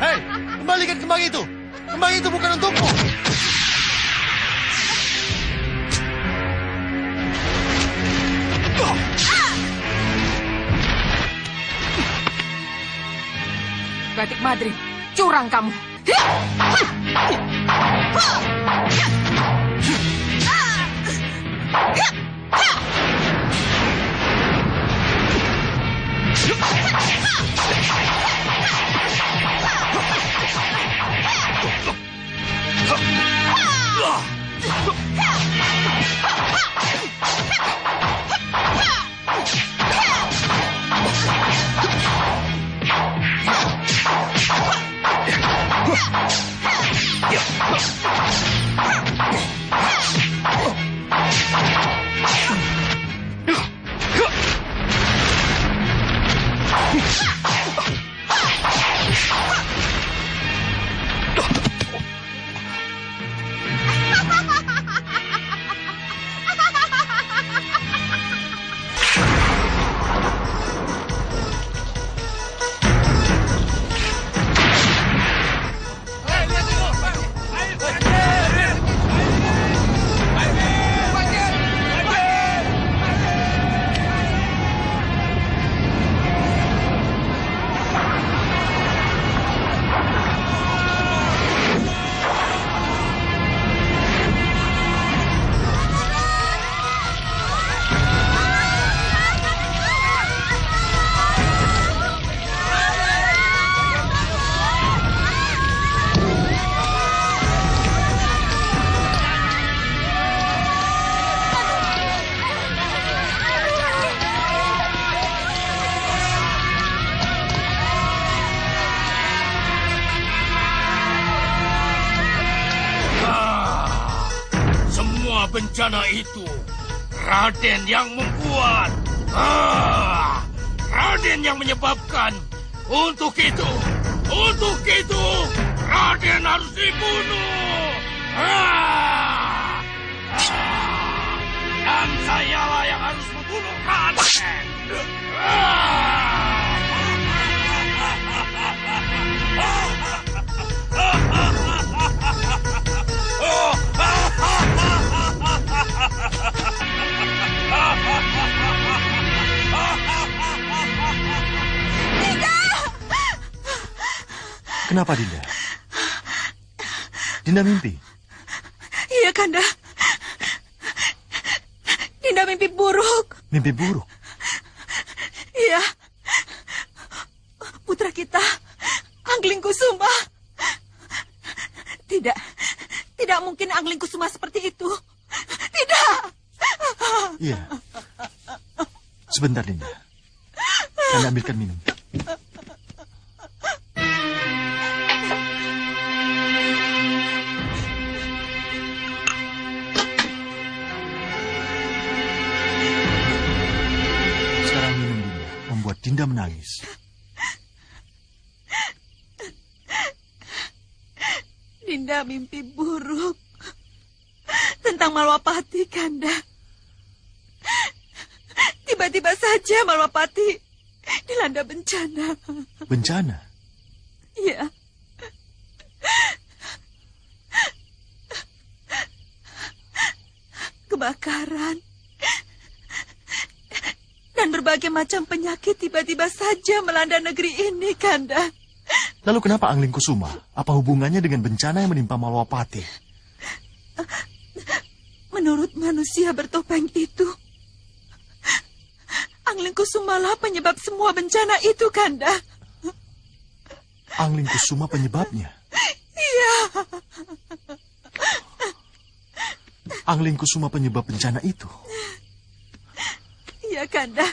Hei, kembalikan kembang itu. Kembang itu bukan untukmu. Batik Madrid, curang kamu. Bencana itu Raden yang membuat. Raden yang menyebabkan. Untuk itu Raden harus dibunuh. Dan sayalah yang harus membunuh Raden. Kenapa, Dinda? Dinda mimpi? Iya, Kanda. Dinda mimpi buruk. Mimpi buruk? Iya. Putra kita, Anglingkusuma. Tidak mungkin Anglingkusuma seperti itu. Tidak. Iya. Sebentar, Dinda. Kanda ambilkan minum. Dinda menangis. Dinda mimpi buruk tentang Malwapati, Kanda. Tiba-tiba saja Malwapati dilanda bencana. Bencana? Iya. Kebakaran. Dan berbagai macam penyakit tiba-tiba saja melanda negeri ini, Kanda. Lalu kenapa Anglingkusuma? Apa hubungannya dengan bencana yang menimpa Malwapati? Menurut manusia bertopeng itu, Anglingkusuma lah penyebab semua bencana itu, Kanda. Angling Kusuma penyebabnya. Iya. Angling Kusuma penyebab bencana itu. Iya, Kanda.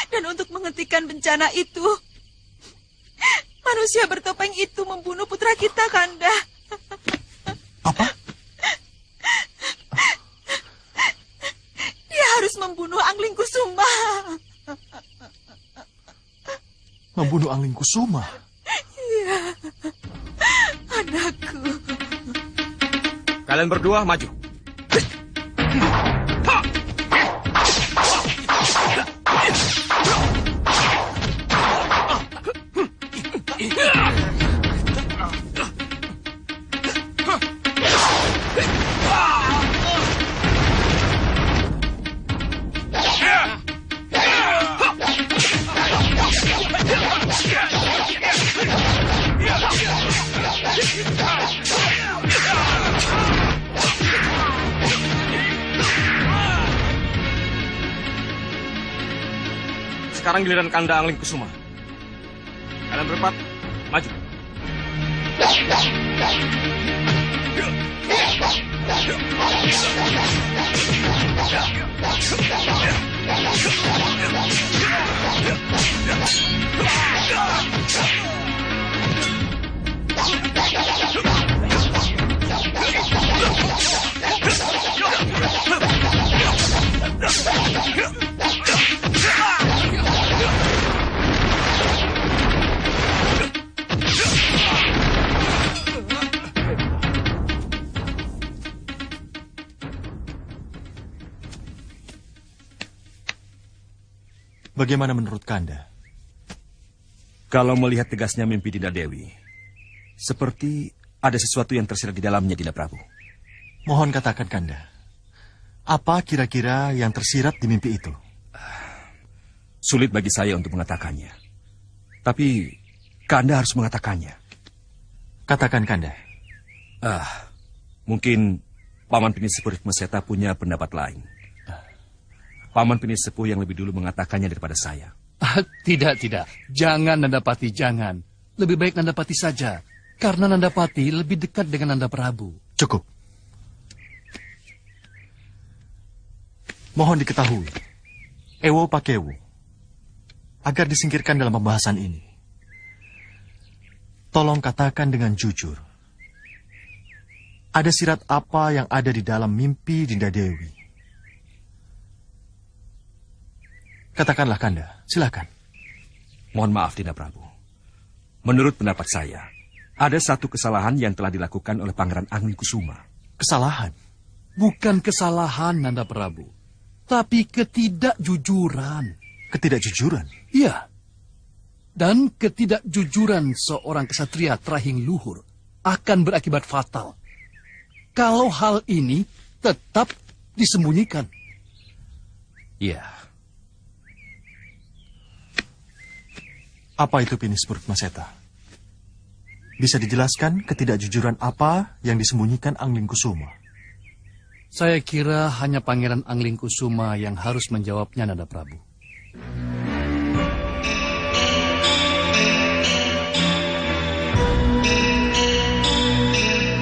Dan untuk menghentikan bencana itu, manusia bertopeng itu membunuh putra kita, Kanda. Apa? Dia harus membunuh Angling Kusuma. Membunuh Angling Kusuma? Iya, anakku. Kalian berdua maju. Sekarang giliran Kanda Angling Kusuma. Kalian berempat, maju. Bagaimana menurut Kanda? Kalau melihat tegasnya mimpi Dinda Dewi, seperti ada sesuatu yang tersirat di dalamnya, Dinda Prabu. Mohon katakan, Kanda. Apa kira-kira yang tersirat di mimpi itu? Sulit bagi saya untuk mengatakannya. Tapi Kanda harus mengatakannya. Katakan, Kanda. Mungkin Paman Pinisepuh Meseta punya pendapat lain. Paman Pinisepuh yang lebih dulu mengatakannya daripada saya. Tidak. Jangan Nandapati, jangan. Lebih baik Nandapati saja. Karena Nandapati lebih dekat dengan Nanda Prabu. Cukup. Mohon diketahui, Ewo Pakewo, agar disingkirkan dalam pembahasan ini. Tolong katakan dengan jujur. Ada sirat apa yang ada di dalam mimpi Dinda Dewi? Katakanlah, Kanda. Silakan. Mohon maaf, Dinda Prabu. Menurut pendapat saya, ada satu kesalahan yang telah dilakukan oleh Pangeran Angling Kusuma. Kesalahan? Bukan kesalahan, Nanda Prabu. Tapi ketidakjujuran. Ketidakjujuran? Iya. Dan ketidakjujuran seorang kesatria terahing luhur akan berakibat fatal. Kalau hal ini tetap disembunyikan. Iya. Apa itu Pinisepuh Meseta? Bisa dijelaskan ketidakjujuran apa yang disembunyikan Angling Kusuma? Saya kira hanya Pangeran Angling Kusuma yang harus menjawabnya, Nanda Prabu.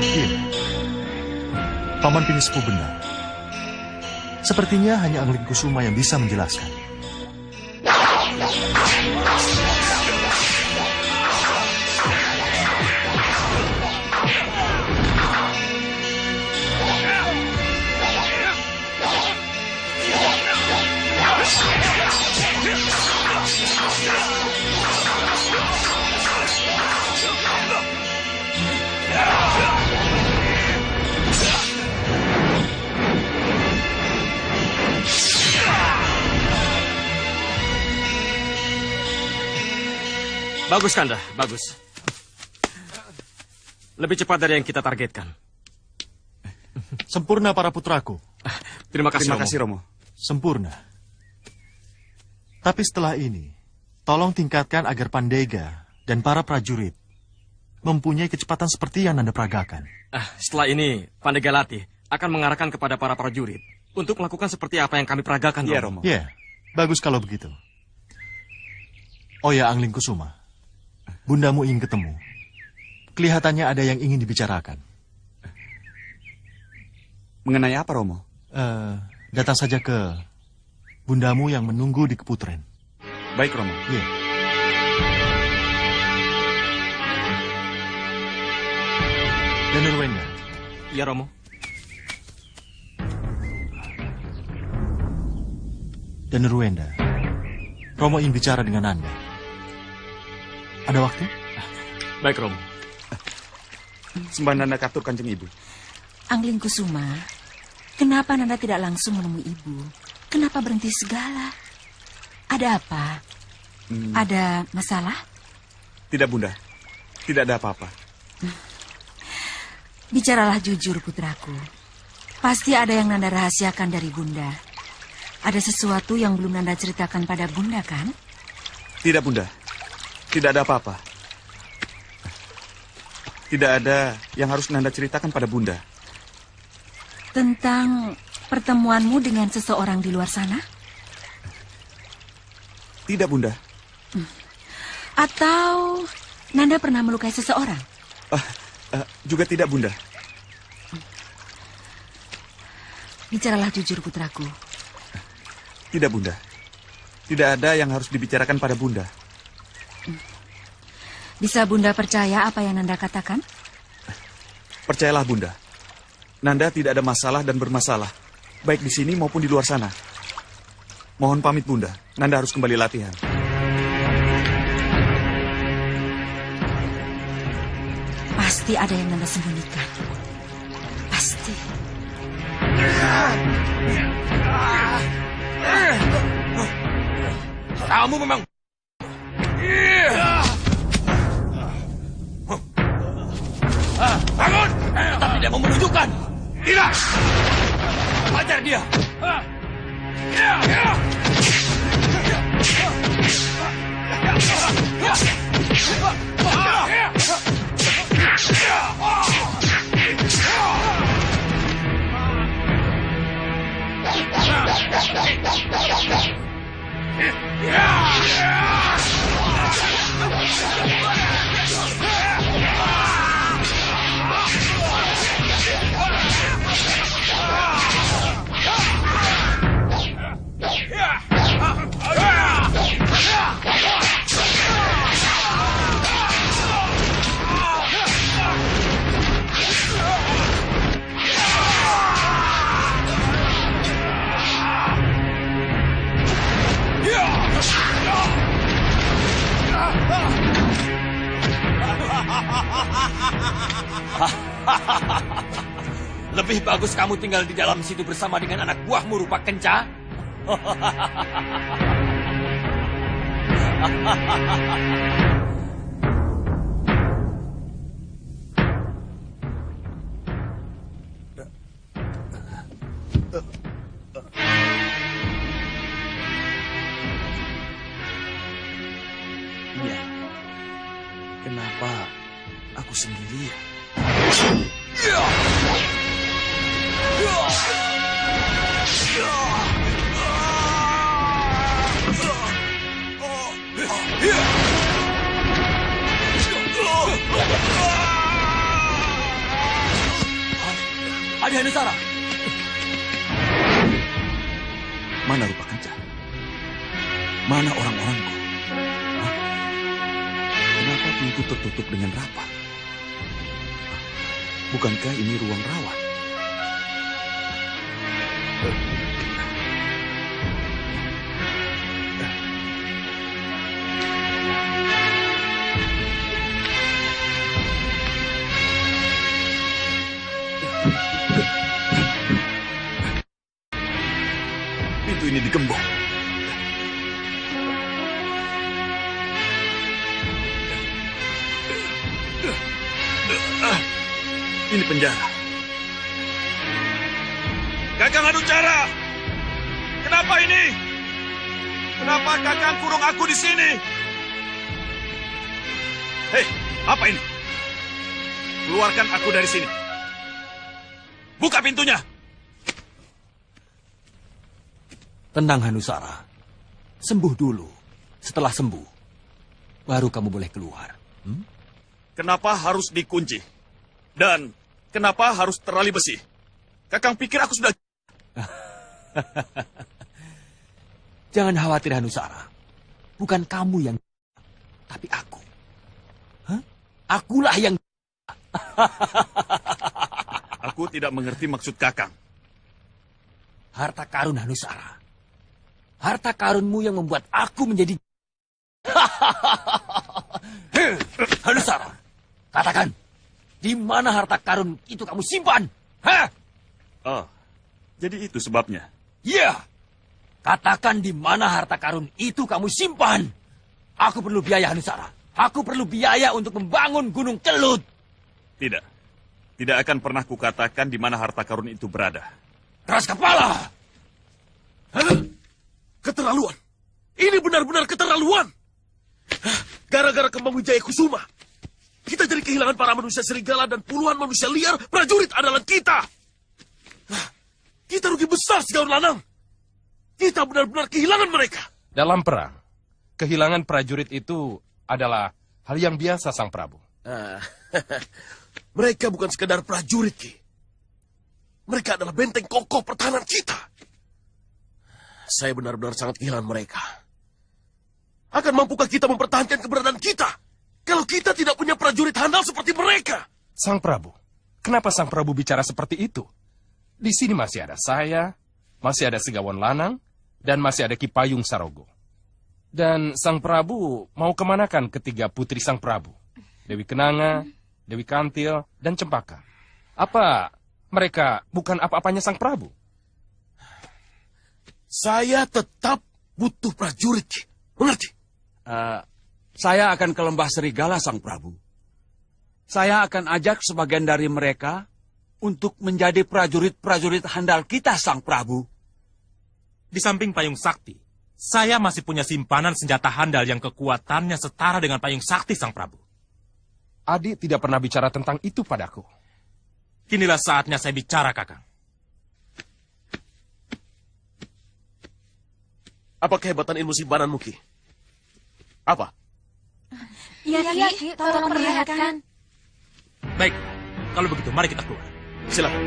Iya. Paman Pinisepuh benar. Sepertinya hanya Angling Kusuma yang bisa menjelaskan. Bagus, Kanda. Bagus. Lebih cepat dari yang kita targetkan. Sempurna para putraku. Terima kasih, Romo. Sempurna. Tapi setelah ini, tolong tingkatkan agar Pandega dan para prajurit mempunyai kecepatan seperti yang Nanda peragakan. Setelah ini, Pandega Latih akan mengarahkan kepada para prajurit untuk melakukan seperti apa yang kami peragakan, Romo. Iya, bagus kalau begitu. Oh ya, Angling Kusuma. bundamu ingin ketemu. Kelihatannya ada yang ingin dibicarakan. Mengenai apa, Romo? Datang saja ke bundamu yang menunggu di Keputren. Baik, Romo. Iya. Dan Nurwenda. Ya, Romo. Dan Nurwenda. Romo ingin bicara dengan Anda. Ada waktu? Baik, Romo. Sembah Nanda katur Kanjeng Ibu. Angling Kusuma, kenapa Nanda tidak langsung menemui ibu? Kenapa berhenti segala? Ada apa? Ada masalah? Tidak, Bunda. Tidak ada apa-apa. Bicaralah jujur, putraku. Pasti ada yang Nanda rahasiakan dari Bunda. Ada sesuatu yang belum Nanda ceritakan pada Bunda, kan? Tidak, Bunda. Tidak ada apa-apa. Tidak ada yang harus Nanda ceritakan pada Bunda. Tentang pertemuanmu dengan seseorang di luar sana? Tidak, Bunda. Atau Nanda pernah melukai seseorang? Juga tidak, Bunda. Bicaralah jujur, putraku. Tidak, Bunda. Tidak ada yang harus dibicarakan pada Bunda. Bisa Bunda percaya apa yang Nanda katakan? Percayalah, Bunda. Nanda tidak ada masalah dan bermasalah, baik di sini maupun di luar sana. Mohon pamit, Bunda. Nanda harus kembali latihan. Pasti ada yang Nanda sembunyikan. Pasti. Kamu memang... Bangun! Tetap tidak mau menunjukkan. Tidak! Hajar dia! Lebih bagus kamu tinggal di dalam situ bersama dengan anak buahmu rupa kenca. Ya. Kenapa aku sendirian? Adi Hanusara. Mana rupa kenca? Mana orang-orangku? Hah? Kenapa pintu tertutup dengan rapat? Bukankah ini ruang rawat? Pintu ini digembok. Ini penjara. Kakang Hanucara! Kenapa ini? Kenapa Kakang kurung aku di sini? Hei, apa ini? Keluarkan aku dari sini. Buka pintunya. Tenang Hanusara. Sembuh dulu. Setelah sembuh, baru kamu boleh keluar. Kenapa harus dikunci? Dan kenapa harus terali besi? Kakang pikir aku sudah... Jangan khawatir Hanusara. Bukan kamu yang tapi aku. Akulah yang... Aku tidak mengerti maksud Kakang. Harta karun Hanusara. Harta karunmu yang membuat aku menjadi... Hanusara, katakan, di mana harta karun itu kamu simpan? Hah? Oh, jadi itu sebabnya. Iya. Katakan di mana harta karun itu kamu simpan. Aku perlu biaya Hanusara. Aku perlu biaya untuk membangun Gunung Kelut. Tidak. Tidak akan pernah kukatakan di mana harta karun itu berada. Keras kepala. Keterlaluan. Ini benar-benar keterlaluan. Gara-gara Kembang Wijaya Kusuma, kita jadi kehilangan para manusia serigala dan puluhan manusia liar prajurit andalan kita. Kita rugi besar, Segaun Lanang. Kita benar-benar kehilangan mereka. Dalam perang, kehilangan prajurit itu adalah hal yang biasa, Sang Prabu. Mereka bukan sekedar prajurit, Ki. Mereka adalah benteng kokoh pertahanan kita. Saya benar-benar sangat kehilangan mereka. Akan mampukah kita mempertahankan keberadaan kita kalau kita tidak punya prajurit handal seperti mereka? Sang Prabu, kenapa Sang Prabu bicara seperti itu? Di sini masih ada saya, masih ada Segawan Lanang, dan masih ada Ki Payung Sarogo. Dan Sang Prabu mau kemanakan ketiga putri Sang Prabu? Dewi Kenanga, Dewi Kantil, dan Cempaka. Apa mereka bukan apa-apanya Sang Prabu? Saya tetap butuh prajurit, Ki. Mengerti? Saya akan ke Lembah Serigala, Sang Prabu. Saya akan ajak sebagian dari mereka untuk menjadi prajurit-prajurit handal kita, Sang Prabu. Di samping Payung Sakti, saya masih punya simpanan senjata handal yang kekuatannya setara dengan Payung Sakti, Sang Prabu. Adi tidak pernah bicara tentang itu padaku. Kinilah saatnya saya bicara, Kakang. Apa kehebatan ilmu simpananmu, Ki? Apa? Iya, Ki, tolong perlihatkan. Baik, kalau begitu mari kita keluar. Silakan.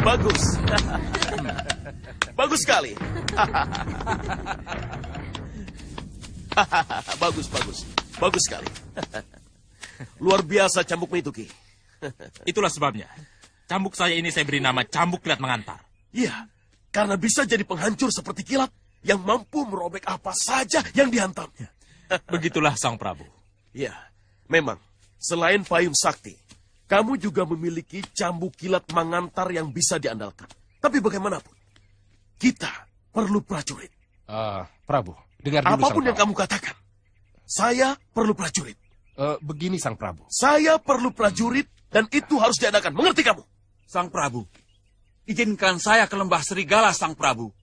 Bagus. Bagus sekali. Bagus, bagus. Bagus sekali. Luar biasa cambukmu itu, Ki. Itulah sebabnya. Cambuk saya ini saya beri nama Cambuk Kilat Mengantar. Iya, karena bisa jadi penghancur seperti kilat yang mampu merobek apa saja yang dihantamnya. Begitulah Sang Prabu. Iya, memang. Selain Payung Sakti, kamu juga memiliki cambuk kilat mengantar yang bisa diandalkan. Tapi bagaimanapun, kita perlu prajurit. Prabu, dengar dulu apapun Sang yang kamu katakan, saya perlu prajurit. Begini Sang Prabu. Saya perlu prajurit dan itu harus diadakan. Mengerti kamu? Sang Prabu, izinkan saya ke Lembah Serigala, Sang Prabu.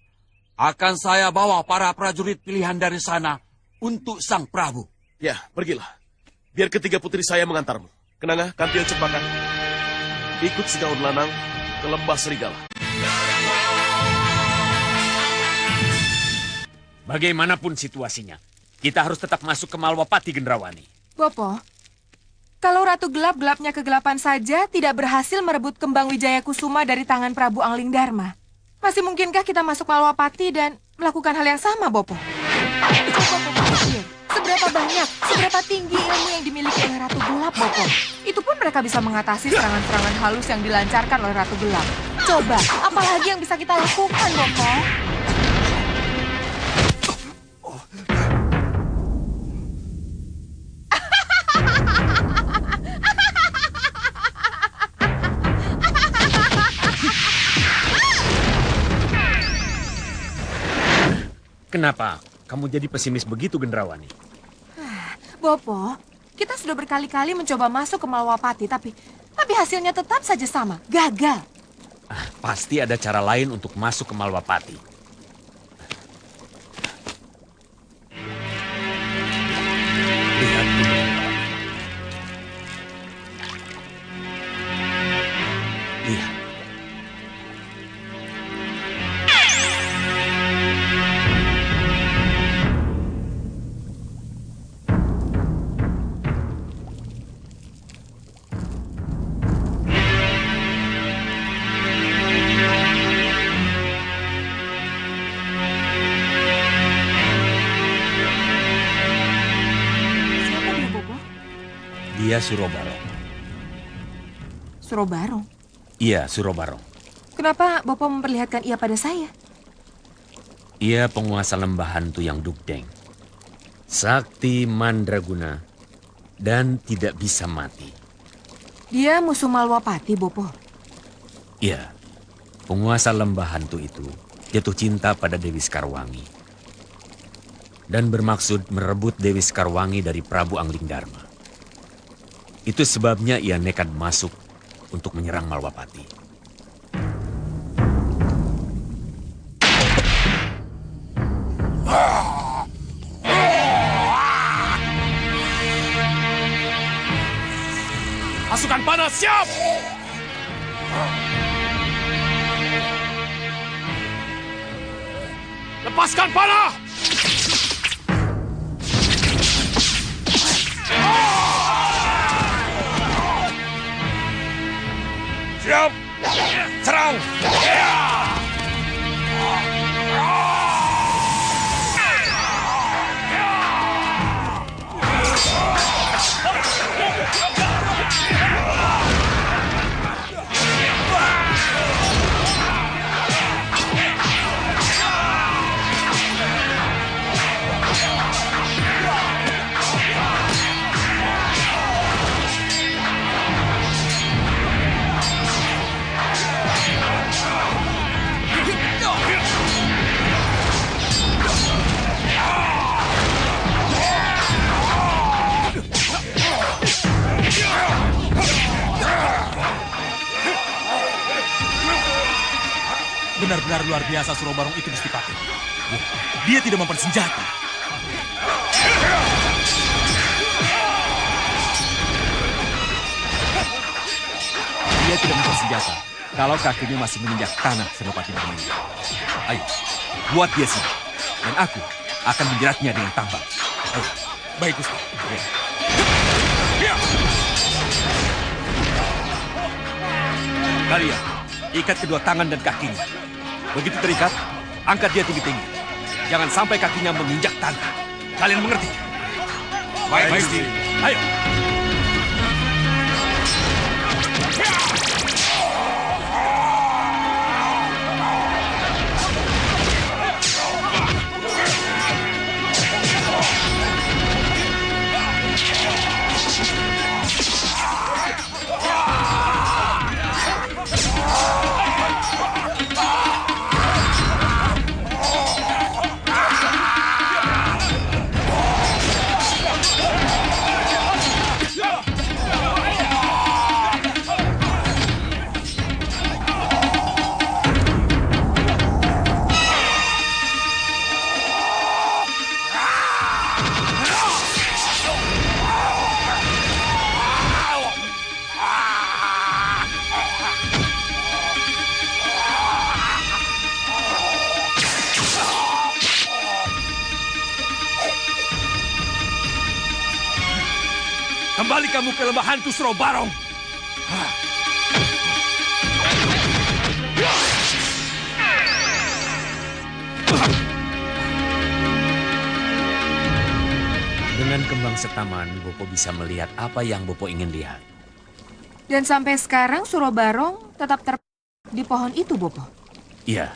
Akan saya bawa para prajurit pilihan dari sana untuk Sang Prabu. Ya, pergilah. Biar ketiga putri saya mengantarmu. Kenanga, Kantil, Cempaka. Ikut Segaun Lanang ke Lembah Serigala. Bagaimanapun situasinya, kita harus tetap masuk ke Malwapati, Gendrawani. Bopo, kalau Ratu Gelap-gelapnya kegelapan saja tidak berhasil merebut kembang Wijaya Kusuma dari tangan Prabu Angling Dharma, masih mungkinkah kita masuk Malwapati dan melakukan hal yang sama, Bopo? Coba Bopo pikir, seberapa banyak, seberapa tinggi ilmu yang dimiliki oleh Ratu Gelap, Bopo. Itu pun mereka bisa mengatasi serangan-serangan halus yang dilancarkan oleh Ratu Gelap. Coba, apalagi yang bisa kita lakukan, Bopo? Kenapa kamu jadi pesimis begitu, Gendrawani? Bopo, kita sudah berkali-kali mencoba masuk ke Malwapati, tapi hasilnya tetap saja sama, gagal. Pasti ada cara lain untuk masuk ke Malwapati. Lihat dulu. Lihat. Dia Surobarong. Surobarong? Iya, Surobarong. Kenapa Bopo memperlihatkan ia pada saya? Ia penguasa lembah hantu yang dugdeng. Sakti Mandraguna dan tidak bisa mati. Dia musuh Malwapati, Bopo. Iya, penguasa lembah hantu itu jatuh cinta pada Dewi Sekarwangi. Dan bermaksud merebut Dewi Sekarwangi dari Prabu Angling Dharma. Itu sebabnya ia nekat masuk untuk menyerang Malwapati. Pasukan panah siap! Lepaskan panah! Siap! Serang! Benar-benar luar biasa Surobarong itu, Gusti Patih. Dia tidak mempersenjata. Dia tidak mempersenjata kalau kakinya masih menginjak tanah Senopati bermain. Ayo, buat dia sini. Dan aku akan menjeratnya dengan tambang. Ayo. Baik, Gusti. Kalian, ikat kedua tangan dan kakinya. Begitu terikat, angkat dia tinggi-tinggi. Jangan sampai kakinya menginjak tanah. Kalian mengerti? Baik, Gusti. Ayo. Kembali kamu ke lembah hantu Surobarong. Dengan kembang setaman, Bopo bisa melihat apa yang Bopo ingin lihat. Dan sampai sekarang Surobarong tetap di pohon itu, Bopo. Iya,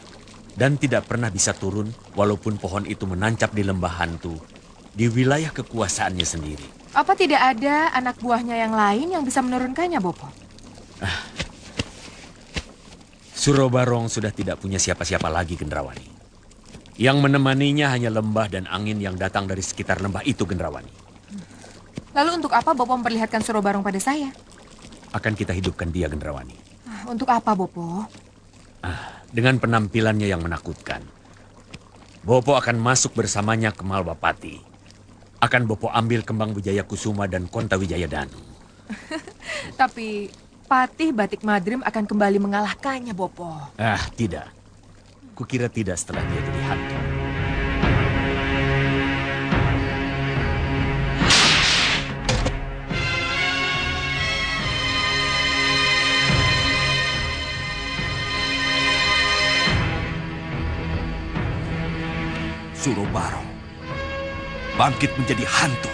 dan tidak pernah bisa turun walaupun pohon itu menancap di lembah hantu di wilayah kekuasaannya sendiri. Apa tidak ada anak buahnya yang lain yang bisa menurunkannya, Bopo? Surobarong sudah tidak punya siapa-siapa lagi, Gendrawani. Yang menemaninya hanya lembah dan angin yang datang dari sekitar lembah itu, Gendrawani. Lalu untuk apa Bopo memperlihatkan Surobarong pada saya? Akan kita hidupkan dia, Gendrawani. Untuk apa, Bopo? Dengan penampilannya yang menakutkan. Bopo akan masuk bersamanya ke Malwapati. Akan Bopo ambil kembang Wijaya Kusuma dan Konta Wijaya Danu. Tapi Patih Batik Madrim akan kembali mengalahkannya, Bopo. Tidak. Kukira tidak setelah dia jadi hantu. Surobarong bangkit menjadi hantu.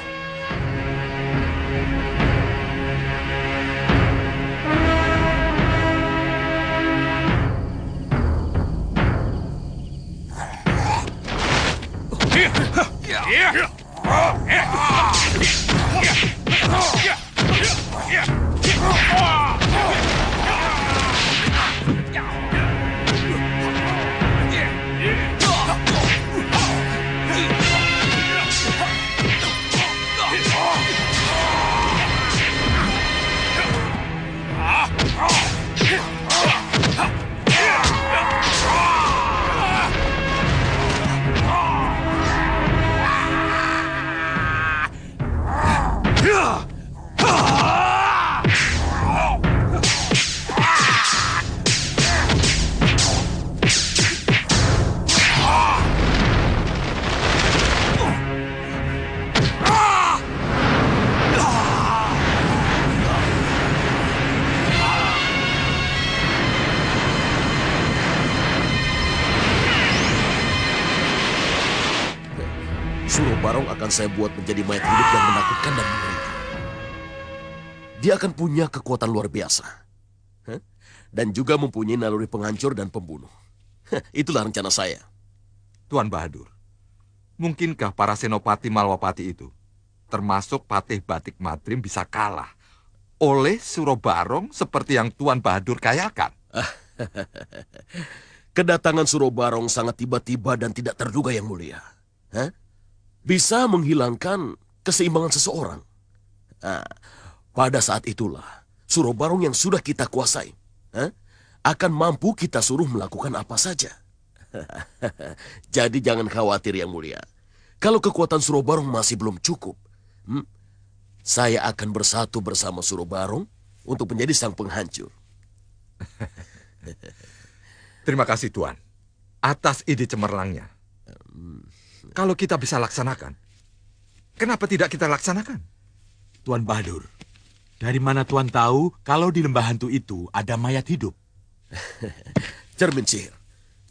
Surobarong akan saya buat menjadi mayat hidup yang menakutkan dan mengerikan. Dia akan punya kekuatan luar biasa. Dan juga mempunyai naluri penghancur dan pembunuh. Itulah rencana saya. Tuan Bahadur, mungkinkah para senopati Malwapati itu, termasuk Patih Batik Madrim, bisa kalah oleh Surobarong seperti yang Tuan Bahadur kayakan? Kedatangan Surobarong sangat tiba-tiba dan tidak terduga, Yang Mulia. Bisa menghilangkan keseimbangan seseorang. Pada saat itulah, Surobarong yang sudah kita kuasai akan mampu kita suruh melakukan apa saja. Jadi jangan khawatir, Yang Mulia. Kalau kekuatan Surobarong masih belum cukup, saya akan bersatu bersama Surobarong untuk menjadi sang penghancur. Terima kasih, Tuan, atas ide cemerlangnya. Kalau kita bisa laksanakan, kenapa tidak kita laksanakan? Tuan Bahadur, dari mana Tuan tahu kalau di lembah hantu itu ada mayat hidup? Cermin sihir.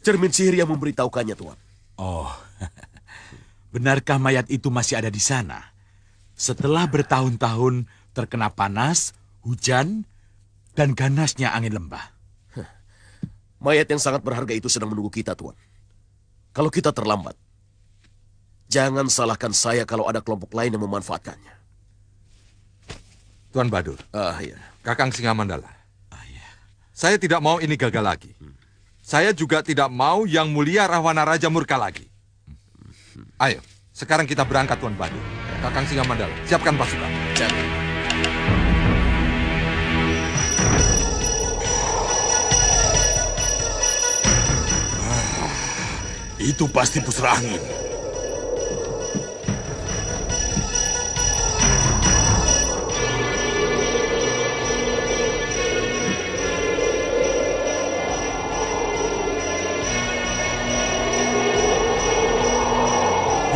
Cermin sihir yang memberitahukannya, Tuan. Oh, benarkah mayat itu masih ada di sana? Setelah bertahun-tahun terkena panas, hujan, dan ganasnya angin lembah. Mayat yang sangat berharga itu sedang menunggu kita, Tuan. Kalau kita terlambat, jangan salahkan saya kalau ada kelompok lain yang memanfaatkannya. Tuan Bahadur, iya. Kakang Singamandala. Saya tidak mau ini gagal lagi. Saya juga tidak mau Yang Mulia Rahwana Raja murka lagi. Ayo, sekarang kita berangkat, Tuan Bahadur. Kakang Singamandala, siapkan pasukan. Jadi. Itu pasti pusra angin.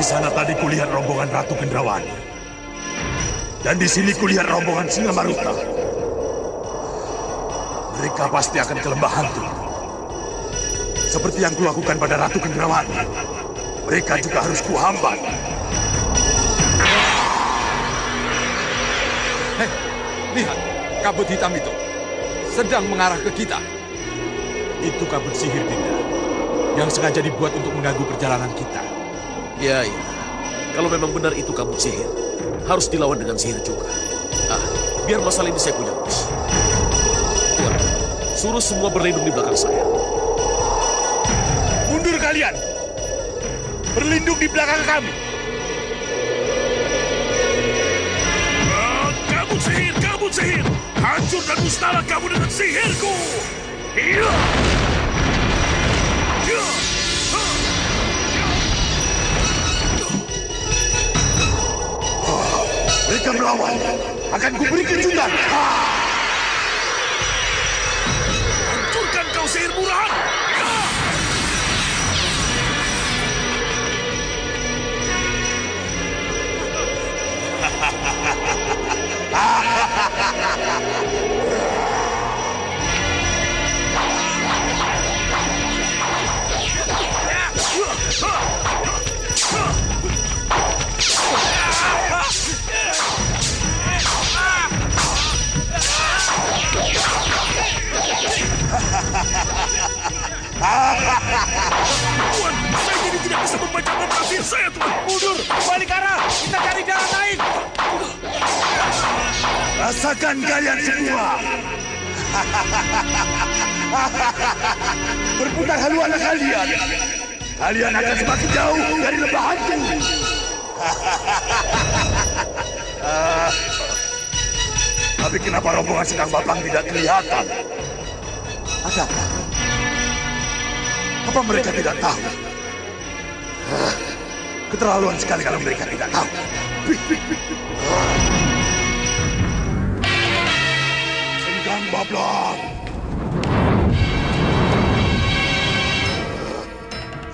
Di sana tadi kulihat rombongan Ratu Gendrawani. Dan di sini kulihat rombongan Singa Maruta. Mereka pasti akan ke lembah hantu. Seperti yang kulakukan pada Ratu Kendrawani. Mereka juga harus kuhambat. Hei, lihat. Kabut hitam itu sedang mengarah ke kita. Itu kabut sihir, Dinda. Yang sengaja dibuat untuk mengganggu perjalanan kita. Ya, iya. Kalau memang benar itu kabut sihir, harus dilawan dengan sihir juga. Biar masalah ini saya punya urus. Tuan, suruh semua berlindung di belakang saya. Mundur kalian! Berlindung di belakang kami! Kabut sihir! Kabut sihir! Hancur dan musnahlah kamu dengan sihirku! Iya! Iya! Mereka melawan. Akan kuberi kejutan. Hancurkan kau sihir murahan. Tuan, saya jadi tidak bisa membaca mata sihir saya, Tuan. Mundur, balik arah. Kita cari jalan lain. Rasakan kalian semua. Berputar haluan kalian. Kalian akan semakin jauh dari lembah hantu. Tapi kenapa rombongan Sedang Babang tidak kelihatan? Ada apa? Apa mereka tidak tahu? Keterlaluan sekali kalau mereka tidak tahu. Sedang Babang.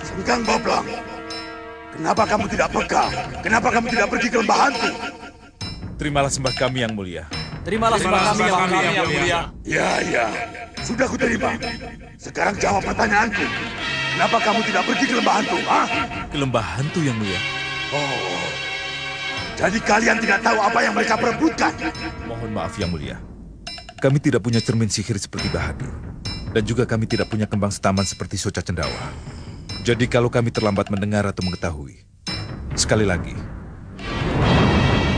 Sedang Babang. Kenapa kamu tidak peka? Kenapa kamu tidak pergi ke lembah hantu? Terimalah sembah kami yang mulia. Terimalah sembah kami yang mulia. Ya. Sudah kuterima. Sekarang jawab pertanyaanku. Kenapa kamu tidak pergi ke lembah hantu? Ke lembah hantu yang mulia. Oh. Jadi kalian tidak tahu apa yang mereka perebutkan? Mohon maaf yang mulia. Kami tidak punya cermin sihir seperti Bahadur. Dan juga kami tidak punya kembang setaman seperti Soca Cendawa. Jadi kalau kami terlambat mendengar atau mengetahui, sekali lagi,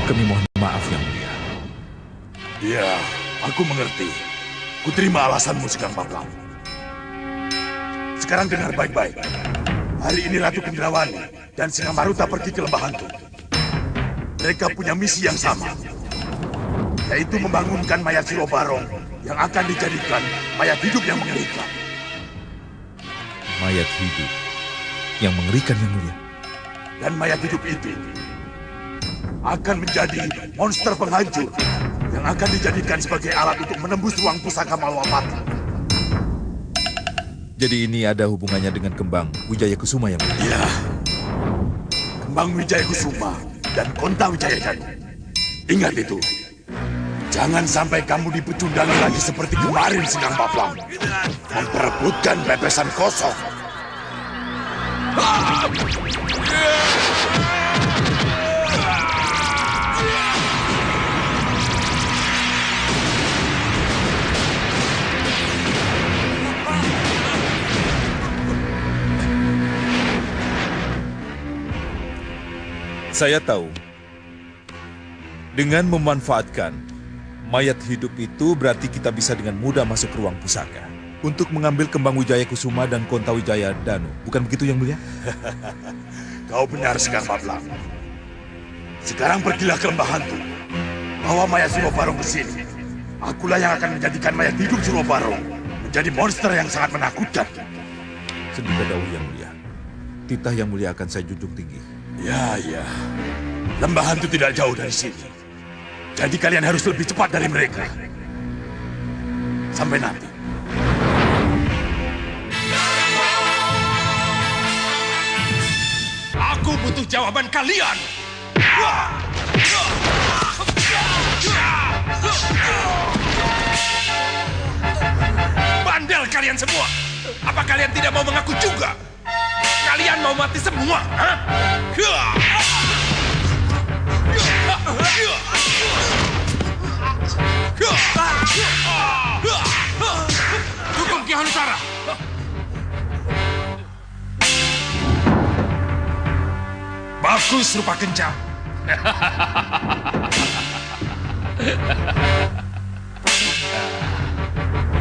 kami mohon maaf yang mulia. Ya, aku mengerti. Kuterima alasanmu, Sedang Babang. Sekarang dengar baik-baik. Hari ini Ratu Kendrawani dan Singa Maruta pergi ke lembah hantu. Mereka punya misi yang sama, yaitu membangunkan mayat Siro Barong yang akan dijadikan mayat hidup yang mengerikan. Mayat hidup yang mengerikan yang mulia. Dan mayat hidup itu akan menjadi monster penghancur yang akan dijadikan sebagai alat untuk menembus ruang pusaka Malwapati. Jadi ini ada hubungannya dengan kembang Wijaya Kusuma yang mulia? Iya. Kembang Wijaya Kusuma dan Konta Wijaya Danu. Ingat itu. Jangan sampai kamu dipecundangi lagi seperti kemarin, Sedang Babang. Memperebutkan pepesan kosong. Saya tahu, dengan memanfaatkan mayat hidup itu berarti kita bisa dengan mudah masuk ke ruang pusaka untuk mengambil kembang Wijaya Kusuma dan Konta Wijaya Danu. Bukan begitu yang mulia? Kau benar, Sedang Babang. Sekarang pergilah ke lembah hantu. Bawa mayat Suro Barong ke sini. Akulah yang akan menjadikan mayat hidup Suro Barong menjadi monster yang sangat menakutkan. Sendika dawuh yang mulia. Titah yang mulia akan saya junjung tinggi. Ya. Lembah hantu tidak jauh dari sini. Jadi kalian harus lebih cepat dari mereka. Sampai nanti. Aku butuh jawaban kalian. Bandel kalian semua! Apa kalian tidak mau mengaku juga? Kalian mau mati semua? Hah? Dukung Ki Hanusara! Bagus rupa kencang.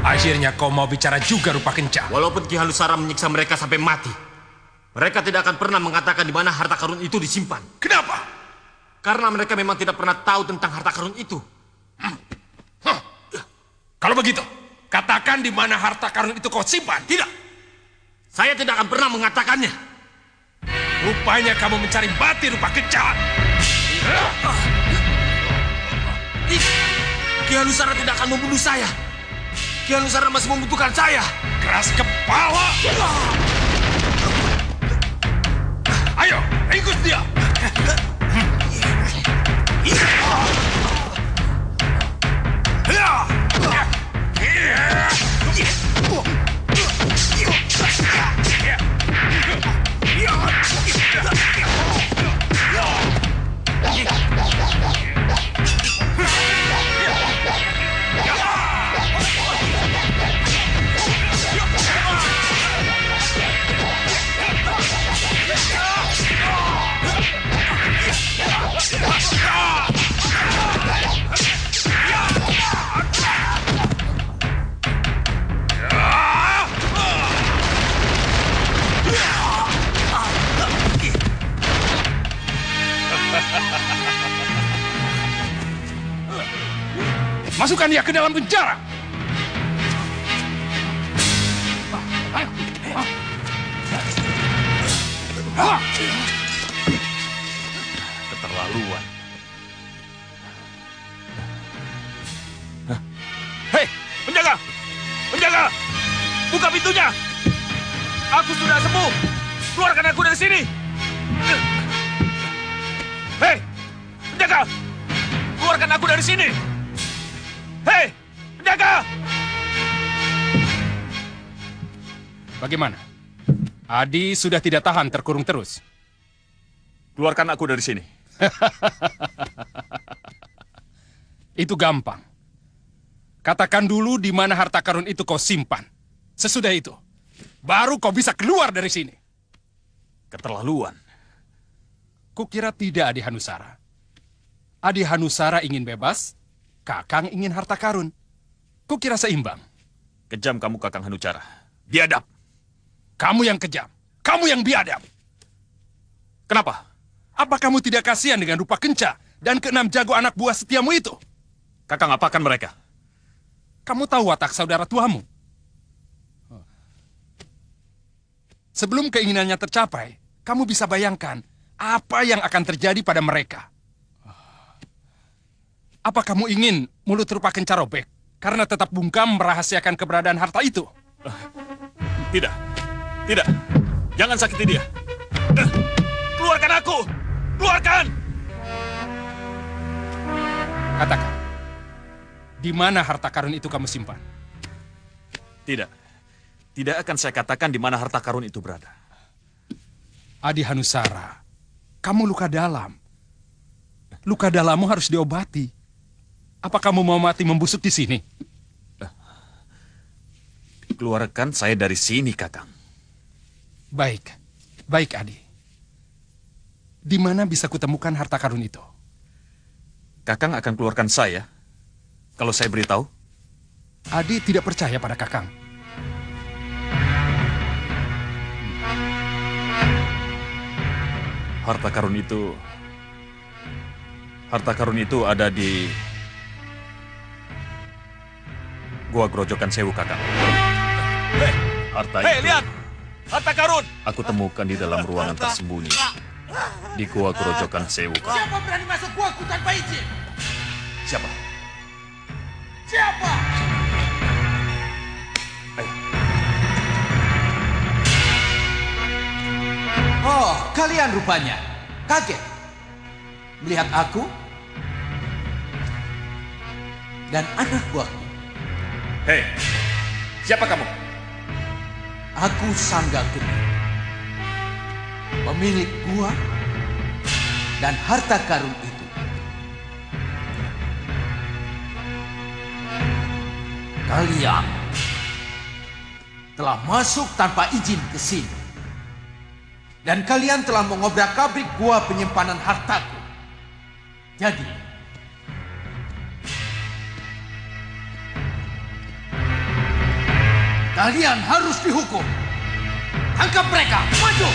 Akhirnya kau mau bicara juga rupa kencang. Walaupun Ki Hanusara menyiksa mereka sampai mati, mereka tidak akan pernah mengatakan di mana harta karun itu disimpan. Kenapa? Karena mereka memang tidak pernah tahu tentang harta karun itu. Kalau begitu, katakan di mana harta karun itu kau simpan. Tidak. Saya tidak akan pernah mengatakannya. Rupanya kamu mencari mati rupa kencang. Ki Hanusara tidak akan membunuh saya. Ki Hanusara masih membutuhkan saya. Keras kepala. Ayo, ringkus dia. Masukkan dia ke dalam penjara. Keterlaluan. Hei, penjaga! Penjaga! Buka pintunya! Aku sudah sembuh! Keluarkan aku dari sini! Hei, penjaga! Keluarkan aku dari sini! Hei, penjaga! Bagaimana? Adi sudah tidak tahan terkurung terus. Keluarkan aku dari sini. Itu gampang. Katakan dulu di mana harta karun itu kau simpan. Sesudah itu, baru kau bisa keluar dari sini. Keterlaluan. Kukira tidak Adi Hanusara. Adi Hanusara ingin bebas, Kakang ingin harta karun. Kukira seimbang. Kejam kamu, Kakang Hanucara. Biadab. Kamu yang kejam. Kamu yang biadab. Kenapa? Apa kamu tidak kasihan dengan rupa kenca dan keenam jago anak buah setiamu itu? Kakang apakan mereka? Kamu tahu watak saudara tuamu? Sebelum keinginannya tercapai, kamu bisa bayangkan apa yang akan terjadi pada mereka. Apa kamu ingin mulut rupa kenca robek karena tetap bungkam merahasiakan keberadaan harta itu? Tidak. Tidak. Jangan sakiti dia. Keluarkan aku! Keluarkan! Katakan, di mana harta karun itu kamu simpan? Tidak. Tidak akan saya katakan di mana harta karun itu berada. Adi Hanusara, kamu luka dalam. Luka dalammu harus diobati. Apa kamu mau mati membusuk di sini? Keluarkan saya dari sini, Kakang. Baik. Baik, Adi. Di mana bisa kutemukan harta karun itu? Kakang akan keluarkan saya kalau saya beritahu. Adi tidak percaya pada Kakang. Harta karun itu ada di Gua Grojogan Sewu, Kakang. Harta itu. Lihat! Harta karun! Aku temukan di dalam ruangan tersembunyi di Gua Grojogan Sewu, Kakang. Siapa berani masuk guaku tanpa izin? Siapa? Siapa? Oh, kalian rupanya kaget melihat aku. dan anak buahku. Hei, siapa kamu? Aku Sanggakeni, pemilik gua dan harta karun itu. Kalian telah masuk tanpa izin ke sini. Dan kalian telah mengobrak-abrik gua penyimpanan hartaku. Jadi, kalian harus dihukum. Tangkap mereka, maju!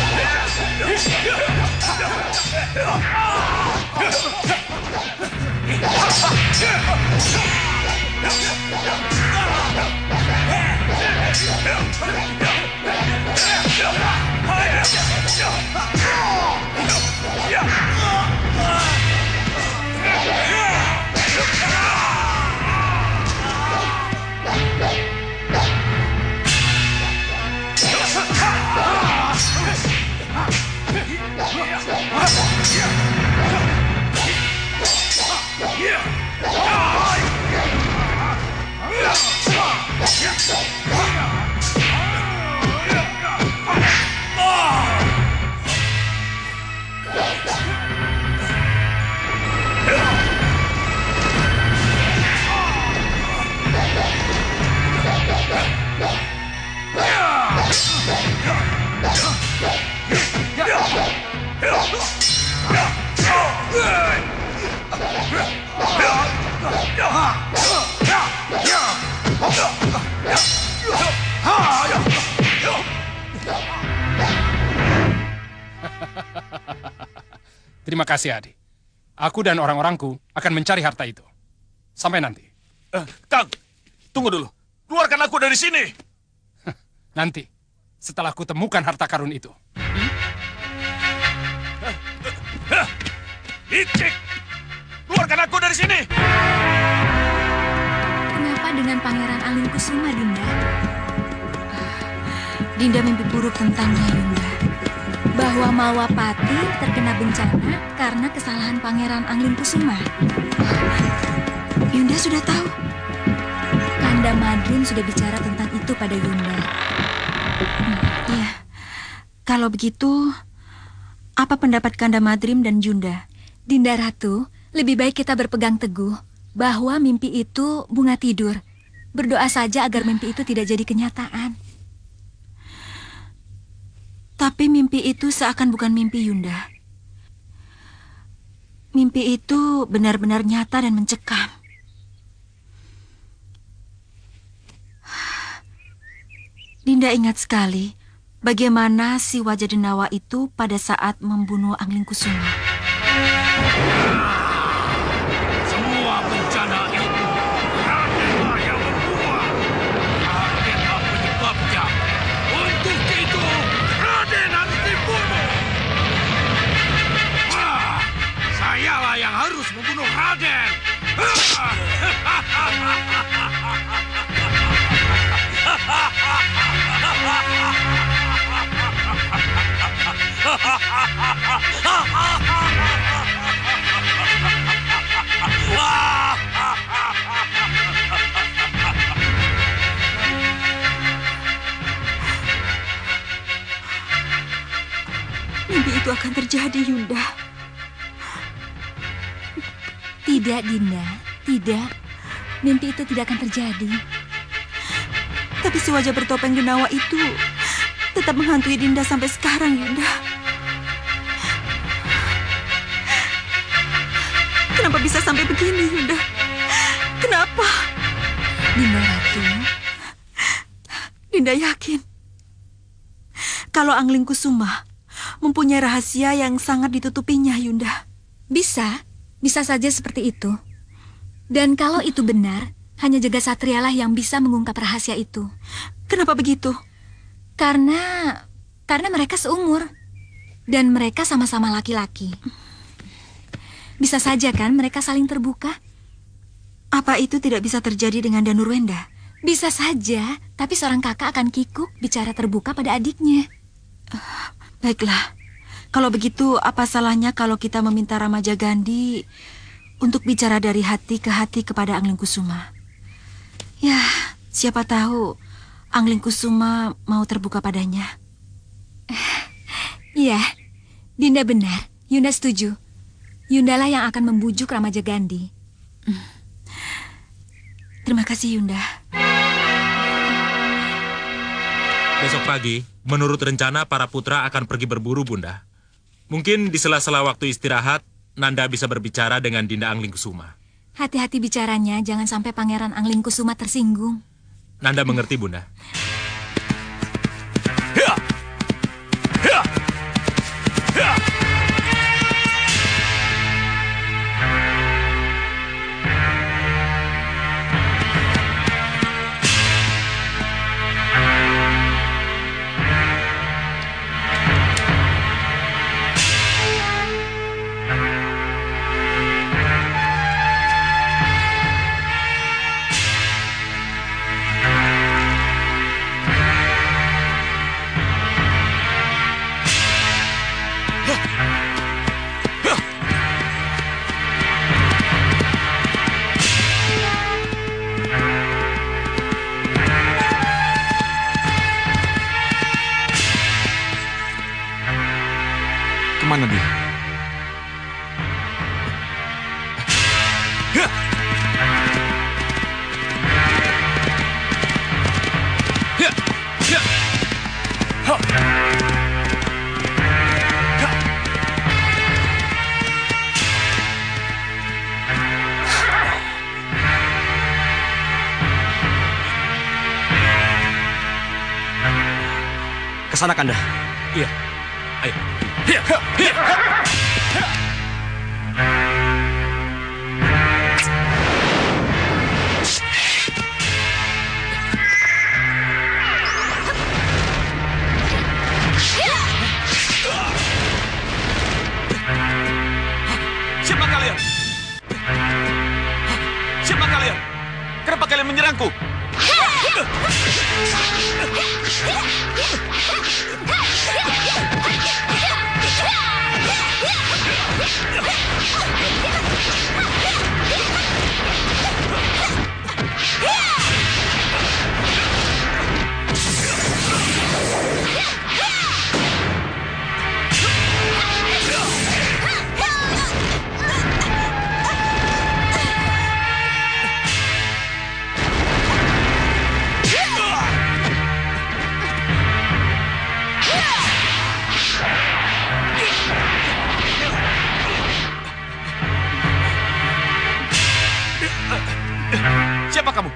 Terima kasih, Adi. Aku dan orang-orangku akan mencari harta itu. Sampai nanti. Kang, tunggu dulu. Keluarkan aku dari sini. Nanti, setelah aku temukan harta karun itu. Licik! Keluarkan aku dari sini! Kenapa dengan Pangeran Angling Kusuma, Dinda? Dinda mimpi buruk tentangnya, Yunda. Bahwa Mawapati terkena bencana karena kesalahan Pangeran Angling Kusuma. Yunda sudah tahu. Kanda Madrim sudah bicara tentang itu pada Yunda. Ya, kalau begitu, apa pendapat Kanda Madrim dan Yunda? Dinda Ratu, lebih baik kita berpegang teguh bahwa mimpi itu bunga tidur. Berdoa saja agar mimpi itu tidak jadi kenyataan. Tapi mimpi itu seakan bukan mimpi, Yunda. Mimpi itu benar-benar nyata dan mencekam. Dinda ingat sekali bagaimana si wajah denawa itu pada saat membunuh Angling Kusuma. Semua bencana itu Radenlah yang membuat. Radenlah penyebabnya. Untuk itu Raden harus dibunuh. Sayalah yang harus membunuh Raden. Mimpi itu akan terjadi, Yunda. Tidak, Dinda. Tidak. Mimpi itu tidak akan terjadi. Tapi si wajah bertopeng denawa itu tetap menghantui Dinda sampai sekarang, Yunda. Kenapa bisa sampai begini, Yunda? Kenapa? Dinda Ratu, Dinda yakin kalau Angling Kusuma mempunyai rahasia yang sangat ditutupinya, Yunda. Bisa saja seperti itu. Dan kalau itu benar, hanya Jaga Satrialah yang bisa mengungkap rahasia itu. Kenapa begitu? Karena mereka seumur. Dan mereka sama-sama laki-laki. Bisa saja kan mereka saling terbuka? Apa itu tidak bisa terjadi dengan Danurwenda? Bisa saja, tapi seorang kakak akan kikuk bicara terbuka pada adiknya. Baiklah, kalau begitu apa salahnya kalau kita meminta Ramaja Gandhi untuk bicara dari hati ke hati kepada Angling Kusuma. Ya, siapa tahu Angling Kusuma mau terbuka padanya. Iya, Dinda benar. Yunda setuju. Yundalah yang akan membujuk Ramaja Gandhi. Terima kasih, Yunda. Besok pagi, menurut rencana para putra akan pergi berburu, Bunda. Mungkin di sela-sela waktu istirahat, Nanda bisa berbicara dengan Dinda Angling Kusuma. Hati-hati bicaranya, jangan sampai Pangeran Angling Kusuma tersinggung. Nanda mengerti, Bunda. Kemana dia? Kesana, Kanda. Iya. Ayo. Siapa kalian? Siapa kalian? Kenapa kalian menyerangku? Siapa kamu?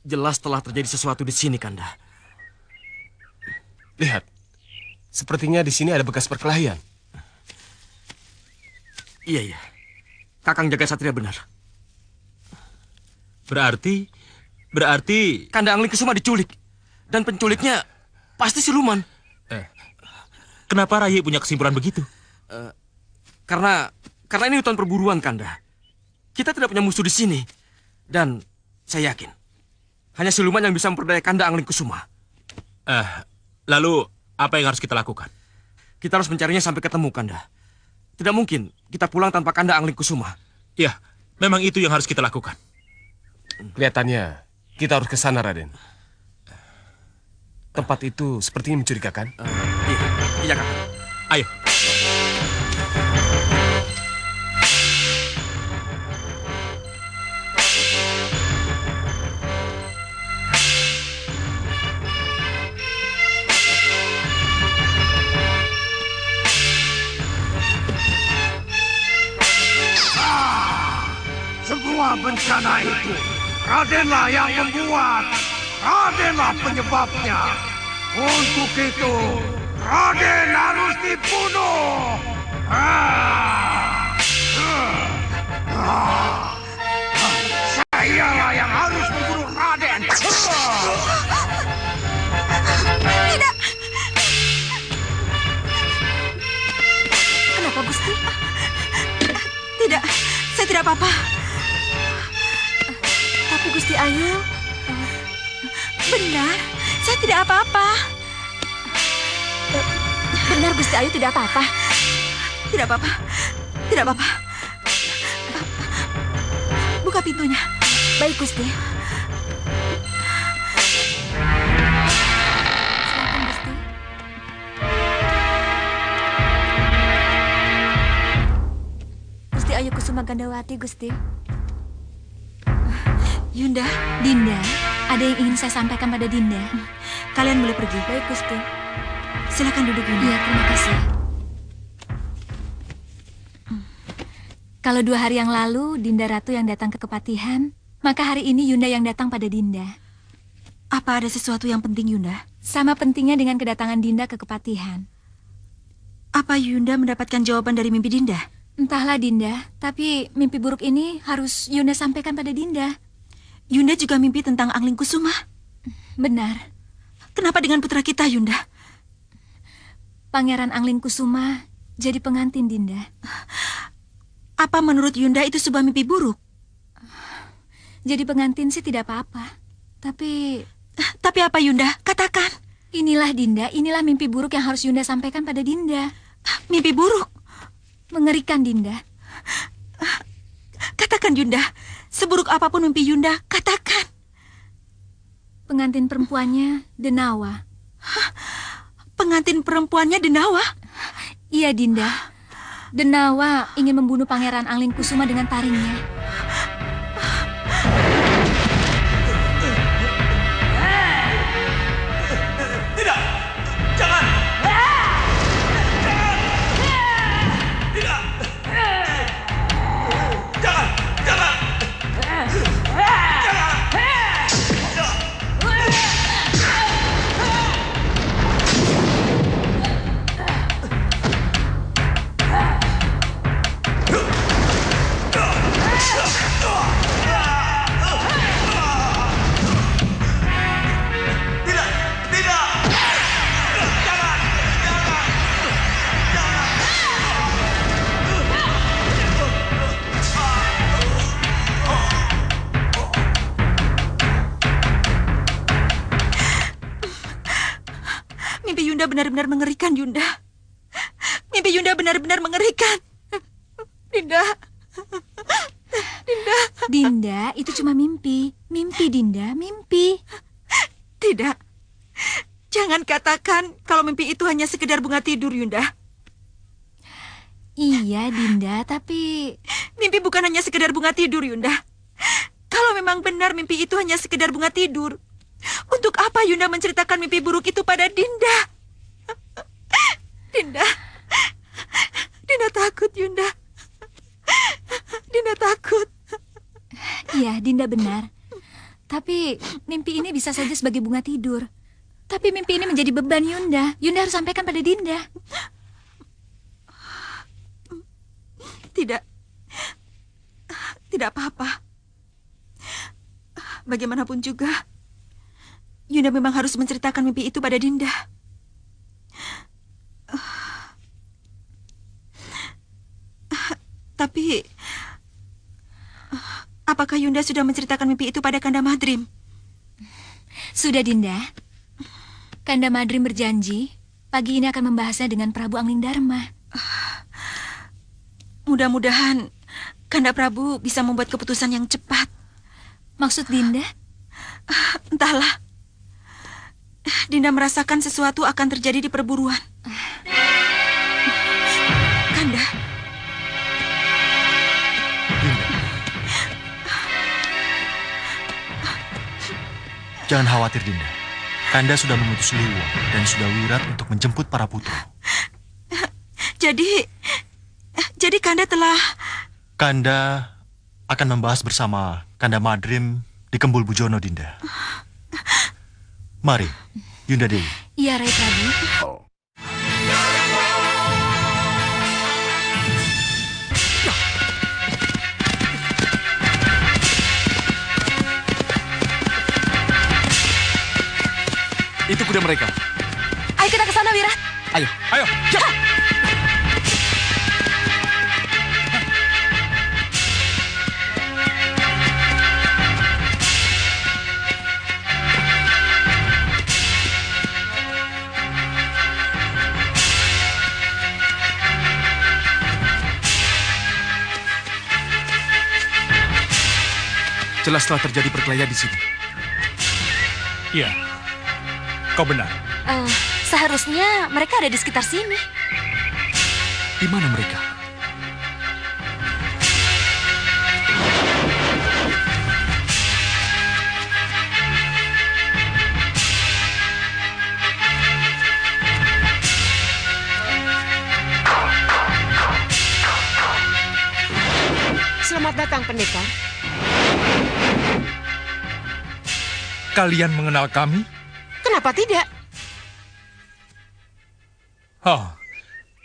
Jelas telah terjadi sesuatu di sini, Kanda. Lihat, sepertinya di sini ada bekas perkelahian. Iya. Kakang Jaga Satria benar. Berarti... Kanda Angling Kusuma diculik. Dan penculiknya pasti siluman. Kenapa Rai punya kesimpulan begitu? Karena ini hutan perburuan, Kanda. Kita tidak punya musuh di sini. Dan saya yakin hanya siluman yang bisa memperdaya Kanda Angling Kusuma. Lalu apa yang harus kita lakukan? Kita harus mencarinya sampai ketemu, Kanda. Tidak mungkin kita pulang tanpa Kanda Angling Kusuma. Ya, memang itu yang harus kita lakukan. Kelihatannya kita harus ke sana, Raden. Tempat itu sepertinya mencurigakan. Iya, Kakak. Ayo. Semua bencana itu Radenlah yang membuat. Radenlah penyebabnya. Untuk itu Raden harus dibunuh. Sayalah yang harus membunuh Raden. Tidak. Kenapa, Gusti? Tidak, saya tidak apa-apa. Tapi Gusti Ayu, benar, saya tidak apa-apa. Benar, Gusti Ayu tidak apa-apa. Tidak apa-apa, tidak apa-apa. Buka pintunya. Baik, Gusti. Silakan, Gusti. Gusti Ayu Kusuma Gandawati, Gusti. Yunda. Dinda, ada yang ingin saya sampaikan pada Dinda. Kalian boleh pergi. Baik, Gusti. Silakan duduk, Yunda. Iya, terima kasih. Kalau 2 hari yang lalu Dinda Ratu yang datang ke Kepatihan, maka hari ini Yunda yang datang pada Dinda. Apa ada sesuatu yang penting, Yunda? Sama pentingnya dengan kedatangan Dinda ke Kepatihan. Apa Yunda mendapatkan jawaban dari mimpi Dinda? Entahlah, Dinda, tapi mimpi buruk ini harus Yunda sampaikan pada Dinda. Yunda juga mimpi tentang Angling Kusuma? Benar. Kenapa dengan putra kita, Yunda? Pangeran Angling Kusuma jadi pengantin Dinda. Apa menurut Yunda itu sebuah mimpi buruk? Jadi pengantin sih tidak apa-apa. Tapi apa Yunda? Katakan. Inilah Dinda, inilah mimpi buruk yang harus Yunda sampaikan pada Dinda. Mimpi buruk? Mengerikan, Dinda. Katakan, Yunda. Seburuk apapun mimpi Yunda, katakan. Pengantin perempuannya Denawa. Pengantin perempuannya Denawa? Iya, Dinda. Denawa ingin membunuh Pangeran Angling Kusuma dengan taringnya. Tidak! Jangan! Tidak! Jangan! Jangan! Mimpi Yunda benar-benar mengerikan, Yunda. Mimpi Yunda benar-benar mengerikan. Dinda. Dinda. Dinda, itu cuma mimpi. Mimpi, Dinda, mimpi. Tidak. Jangan katakan kalau mimpi itu hanya sekedar bunga tidur, Yunda. Iya, Dinda, tapi... Mimpi bukan hanya sekedar bunga tidur, Yunda. Kalau memang benar mimpi itu hanya sekedar bunga tidur, untuk apa Yunda menceritakan mimpi buruk itu pada Dinda? Dinda. Dinda takut, Yunda. Dinda takut. Iya, Dinda benar. Tapi mimpi ini bisa saja sebagai bunga tidur. Tapi mimpi ini menjadi beban Yunda. Yunda harus sampaikan pada Dinda. Tidak. Tidak apa-apa. Bagaimanapun juga, Yunda memang harus menceritakan mimpi itu pada Dinda. Tapi, apakah Yunda sudah menceritakan mimpi itu pada Kanda Madrim? Sudah, Dinda. Kanda Madrim berjanji pagi ini akan membahasnya dengan Prabu Angling Dharma. Mudah-mudahan Kanda Prabu bisa membuat keputusan yang cepat. Maksud Dinda? Entahlah. Dinda merasakan sesuatu akan terjadi di perburuan. Kanda. Jangan khawatir, Dinda. Kanda sudah mengutus Liwa dan sudah wirat untuk menjemput para putra. Jadi Kanda telah... Kanda akan membahas bersama Kanda Madrim di Kembul Bujono, Dinda. Mari, Yunda Dewi. Iya, Rai Prabu. Itu kuda mereka. Ayo kita ke sana, Wirat. Ayo, ayo, cepat. Jelas telah terjadi perkelahian di sini. Iya, kau benar. Seharusnya mereka ada di sekitar sini. Di mana mereka? Selamat datang, pendekar. Kalian mengenal kami? Kenapa tidak? Oh,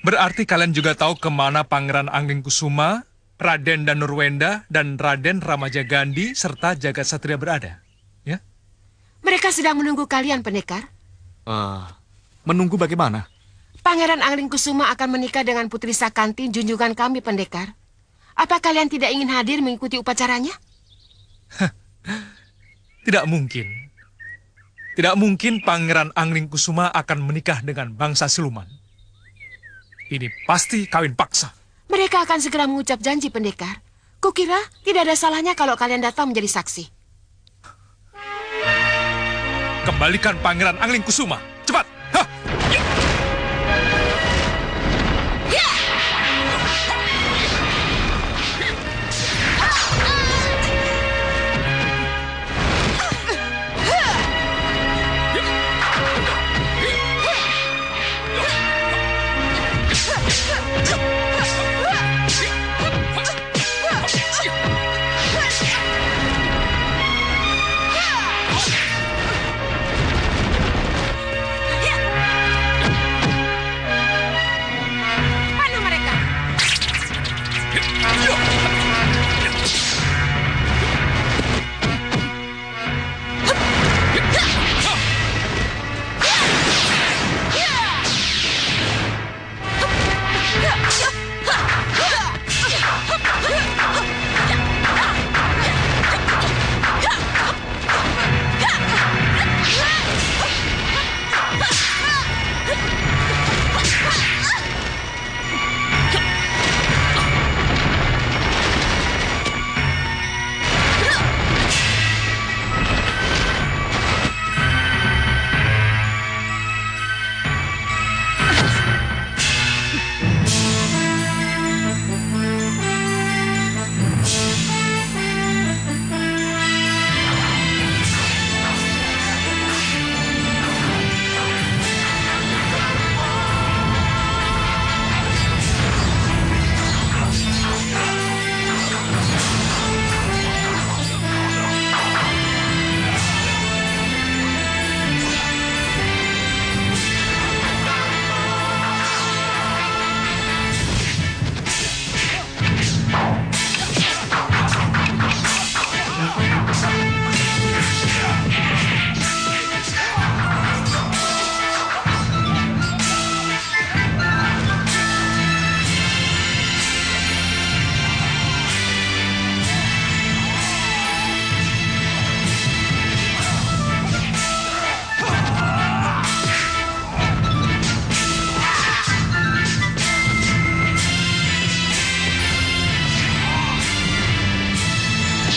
berarti kalian juga tahu kemana Pangeran Anglingkusuma, Raden Danurwenda, dan Raden Ramajagandhi, serta Jagat Satria berada. Ya? Mereka sedang menunggu kalian, pendekar. Menunggu bagaimana? Pangeran Anglingkusuma akan menikah dengan Putri Sakanti, junjungan kami, pendekar. Apa kalian tidak ingin hadir mengikuti upacaranya? Tidak mungkin. Tidak mungkin Pangeran Anglingkusuma akan menikah dengan bangsa siluman. Ini pasti kawin paksa. Mereka akan segera mengucap janji, pendekar. Kukira tidak ada salahnya kalau kalian datang menjadi saksi. Kembalikan Pangeran Anglingkusuma.